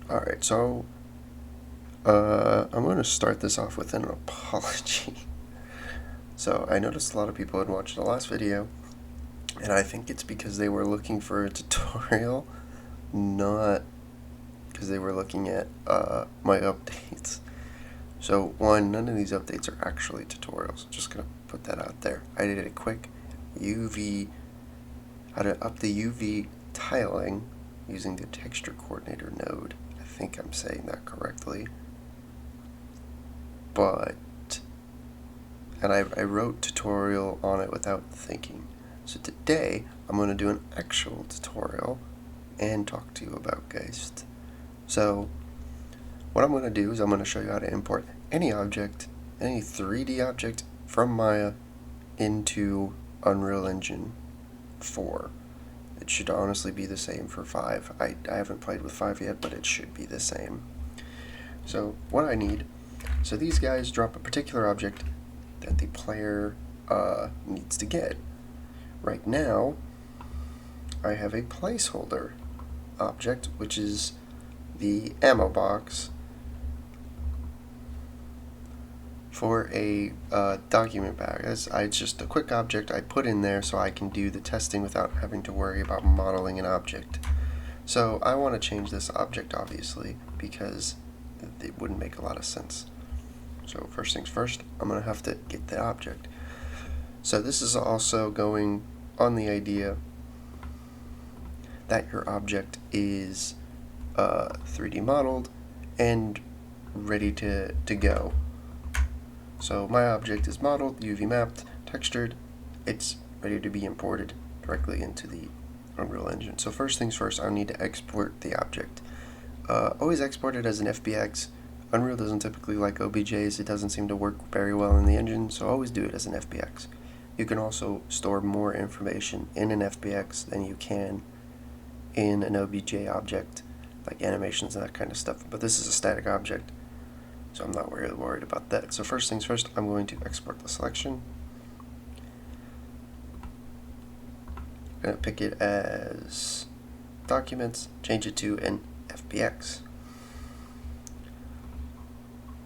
Alright, so I'm going to start this off with an apology. So I noticed a lot of people had watched the last video, and I think it's because they were looking for a tutorial, not because they were looking at my updates. So one, none of these updates are actually tutorials. Just gonna put that out there. I did a quick how to up the UV tiling using the texture coordinator node. I think I'm saying that correctly. And I wrote tutorial on it without thinking. So today I'm going to do an actual tutorial and talk to you about Geist. So what I'm going to do is I'm going to show you how to import any object, any 3D object from Maya into Unreal Engine 4. It should honestly be the same for 5. I haven't played with 5 yet, but it should be the same. So what I need, so these guys drop a particular object that the player needs to get. Right now, I have a placeholder object, which is the ammo box for a document bag. It's just a quick object I put in there so I can do the testing without having to worry about modeling an object. So I want to change this object, obviously, because it wouldn't make a lot of sense. So first things first, I'm going to have to get the object. So this is also going on the idea that your object is 3D modeled and ready to go. So my object is modeled, UV mapped, textured. It's ready to be imported directly into the Unreal Engine. So first things first, I need to export the object. Always export it as an FBX. Unreal doesn't typically like OBJs. It doesn't seem to work very well in the engine, so always do it as an FBX. You can also store more information in an FBX than you can in an OBJ object, like animations and that kind of stuff. But this is a static object, so I'm not really worried about that. So first things first, I'm going to export the selection. I'm going to pick it as documents, change it to an FBX.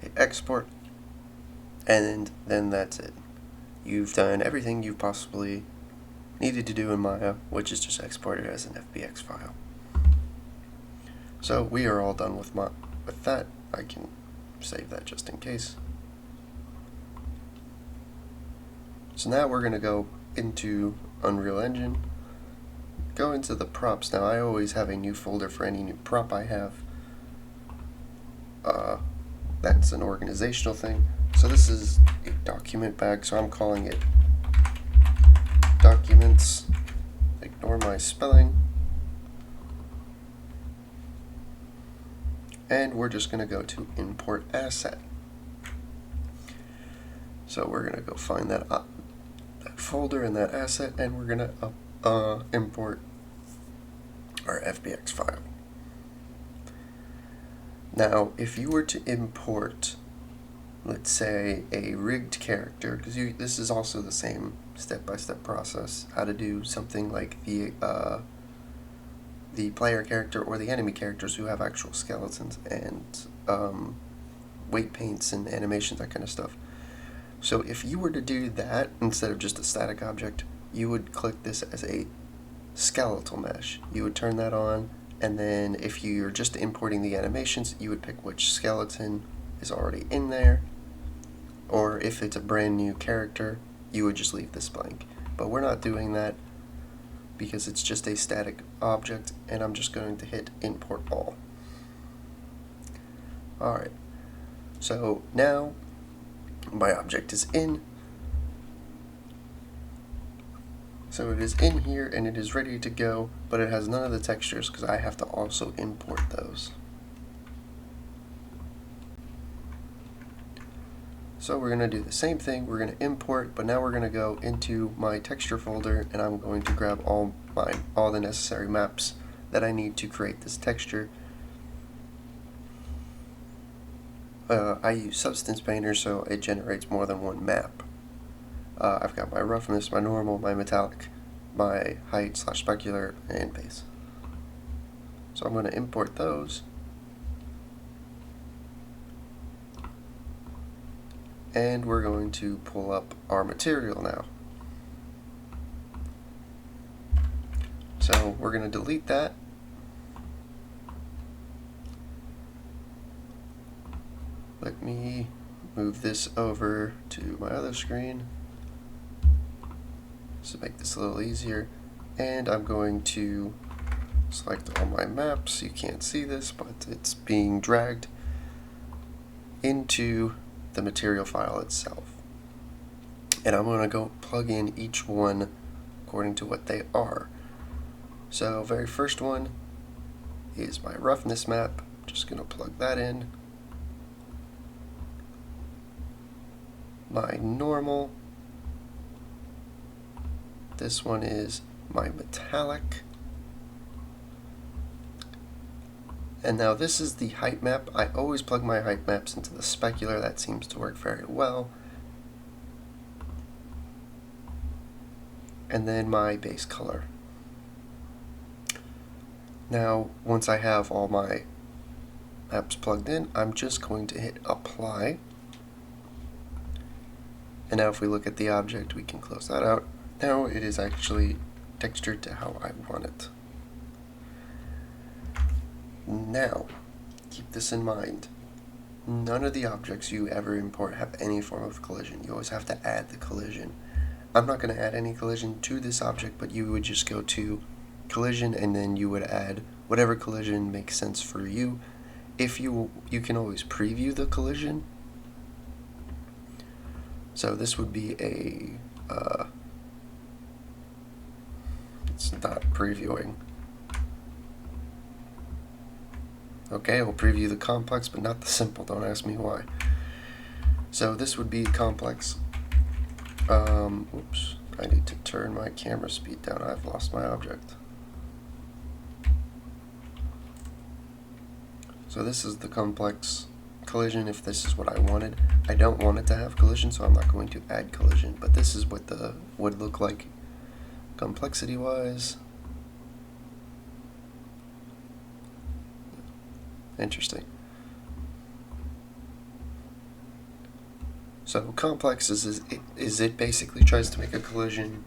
Hit export, and then that's it. You've done everything you've possibly needed to do in Maya, which is just export it as an FBX file. So we are all done with that. I can save that just in case. So now we're going to go into Unreal Engine, go into the props. Now I always have a new folder for any new prop I have. That's an organizational thing. So this is a document bag, so I'm calling it documents. Ignore my spelling. And we're just going to go to import asset. So we're going to go find that folder and that asset, and we're going to import our FBX file. Now, if you were to import, let's say, a rigged character, because this is also the same step-by-step process, how to do something like the player character or the enemy characters who have actual skeletons and weight paints and animations, that kind of stuff. So if you were to do that instead of just a static object, you would click this as a skeletal mesh. You would turn that on, and then if you're just importing the animations, you would pick which skeleton is already in there, or if it's a brand new character, you would just leave this blank. But we're not doing that because it's just a static object, and I'm just going to hit import all. Alright, so now my object is in. So it is in here and it is ready to go, but it has none of the textures because I have to also import those. So we're going to do the same thing. We're going to import, but now we're going to go into my texture folder, and I'm going to grab all the necessary maps that I need to create this texture. I use Substance Painter, so it generates more than one map. I've got my roughness, my normal, my metallic, my height / specular, and base. So I'm going to import those. And we're going to pull up our material now. So we're going to delete that. Let me move this over to my other screen to make this a little easier. And I'm going to select all my maps. You can't see this, but it's being dragged into the material file itself. And I'm going to go plug in each one according to what they are. So very first one is my roughness map. Just going to plug that in. My normal. This one is my metallic. And now this is the height map. I always plug my height maps into the specular. That seems to work very well. And then my base color. Now, once I have all my maps plugged in, I'm just going to hit apply. And now if we look at the object, we can close that out. Now it is actually textured to how I want it. Now, keep this in mind. None of the objects you ever import have any form of collision. You always have to add the collision. I'm not going to add any collision to this object, but you would just go to collision and then you would add whatever collision makes sense for you. If you can always preview the collision. So this would be a it's not previewing. Okay, we'll preview the complex, but not the simple. Don't ask me why. So this would be complex. Oops, I need to turn my camera speed down. I've lost my object. So this is the complex collision if this is what I wanted. I don't want it to have collision, so I'm not going to add collision, but this is what the would look like complexity wise. Interesting. So complex is it basically tries to make a collision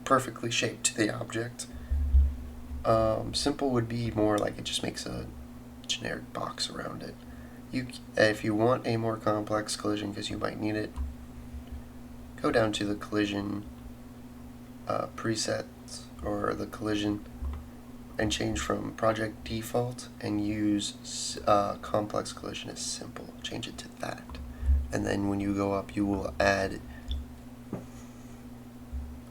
perfectly shaped to the object. Simple would be more like it just makes a generic box around it. If you want a more complex collision because you might need it, go down to the collision presets or the collision and change from project default and use complex collision as simple. Change it to that. And then when you go up, you will add,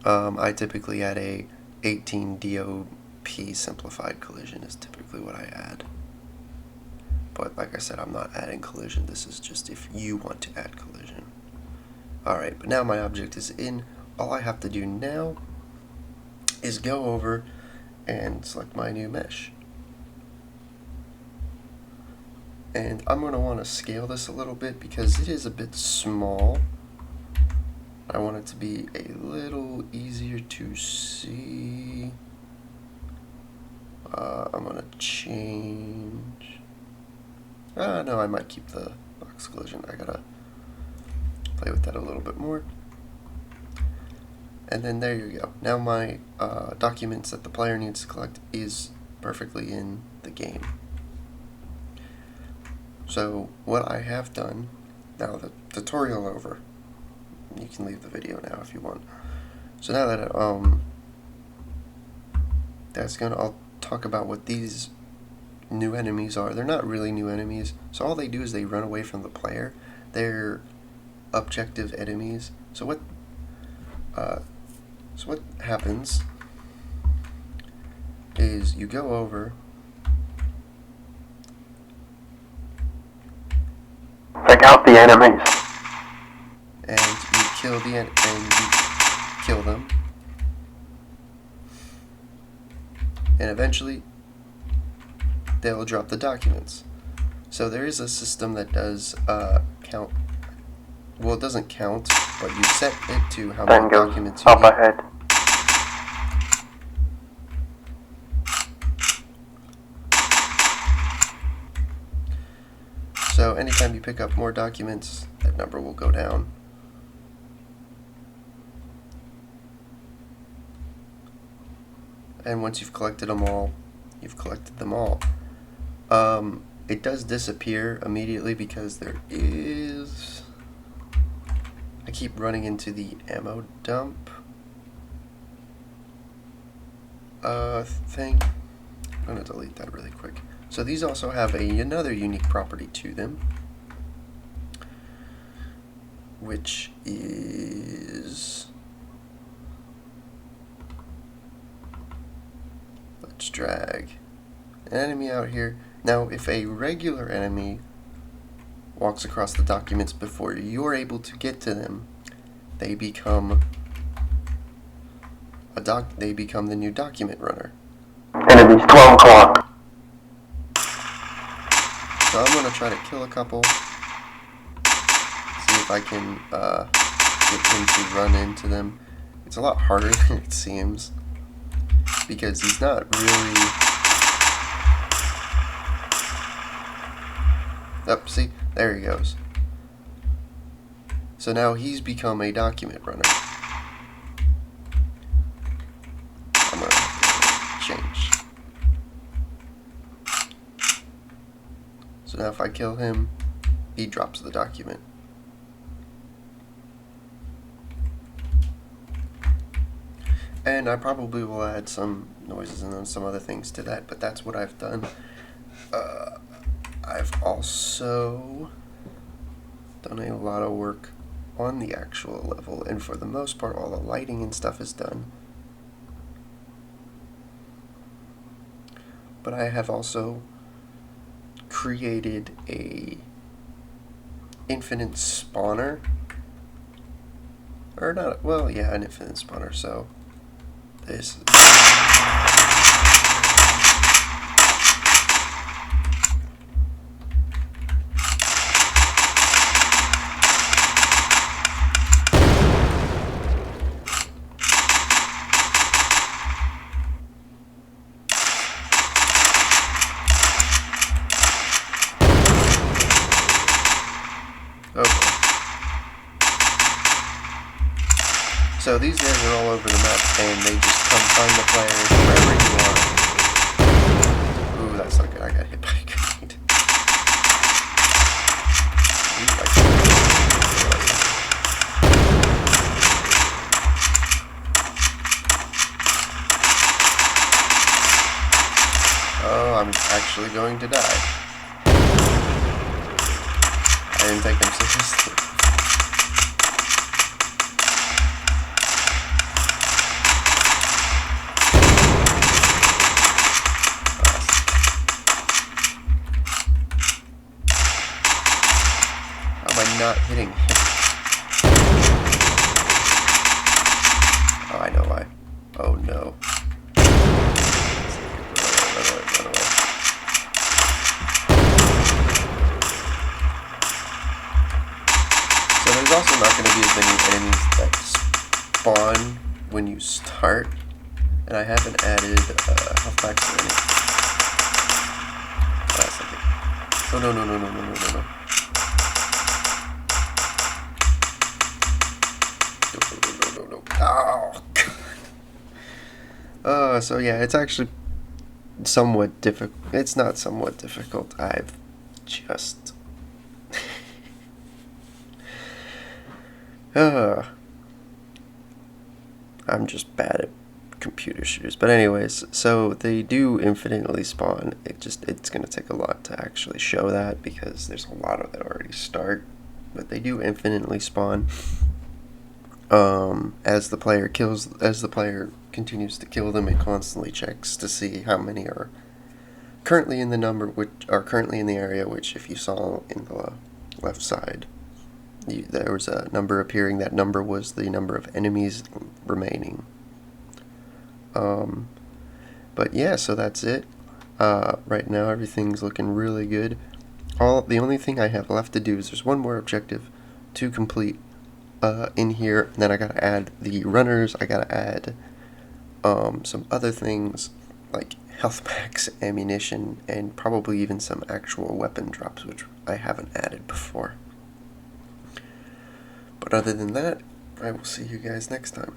I typically add a 18 DOP simplified collision is typically what I add. But like I said, I'm not adding collision. This is just if you want to add collision. Alright, but now my object is in. All I have to do now is go over and select my new mesh. And I'm going to want to scale this a little bit because it is a bit small. I want it to be a little easier to see. I'm going to change. No, I might keep the box collision. I gotta play with that a little bit more. And then there you go. Now my documents that the player needs to collect is perfectly in the game. So what I have done, now the tutorial over. You can leave the video now if you want. So now that I'll talk about what these new enemies are. They're not really new enemies. So all they do is they run away from the player. They're objective enemies. So what happens is you go over. Take out the enemies. And you kill them. And eventually they'll drop the documents. So there is a system that does count. Well, it doesn't count, but you set it to how many documents you up need. Ahead. So anytime you pick up more documents, that number will go down. And once you've collected them all, you've collected them all. It does disappear immediately because there is... I keep running into the ammo dump thing. I'm going to delete that really quick. So these also have another unique property to them, which is... Let's drag an enemy out here. Now, if a regular enemy walks across the documents before you're able to get to them, they become the new document runner. Enemies 12 o'clock. So I'm gonna try to kill a couple. See if I can get him to run into them. It's a lot harder than it seems, because he's not really... Oh, see? There he goes. So now he's become a document runner. I'm gonna change. So now if I kill him, he drops the document. And I probably will add some noises and then some other things to that, but that's what I've done. I've also done a lot of work on the actual level, and for the most part all the lighting and stuff is done. But I have also created a infinite spawner. Or not, well, yeah, an infinite spawner, so this... So these guys are all over the map, and they just come find the players wherever you are. Ooh, that's not good. I got hit by a grenade. Oh, I'm actually going to die. I didn't take them seriously. Not hitting him. Oh, I know why. Oh no. Run away. So there's also not going to be as many enemies that spawn when you start, and I haven't added health packs or anything. Oh, that's okay. Oh no. Oh, so yeah, it's actually somewhat difficult. It's not somewhat difficult. I've just... I'm just bad at computer shooters. But anyways, so they do infinitely spawn. It's going to take a lot to actually show that, because there's a lot of that already start. But they do infinitely spawn. As the player continues to kill them, it constantly checks to see how many are currently in the area, which if you saw in the left side, there was a number appearing. That number was the number of enemies remaining. But yeah, so that's it. Right now everything's looking really good. The only thing I have left to do is there's one more objective to complete in here, and then I gotta add the runners. I gotta add some other things like health packs, ammunition, and probably even some actual weapon drops, which I haven't added before. But other than that, I will see you guys next time.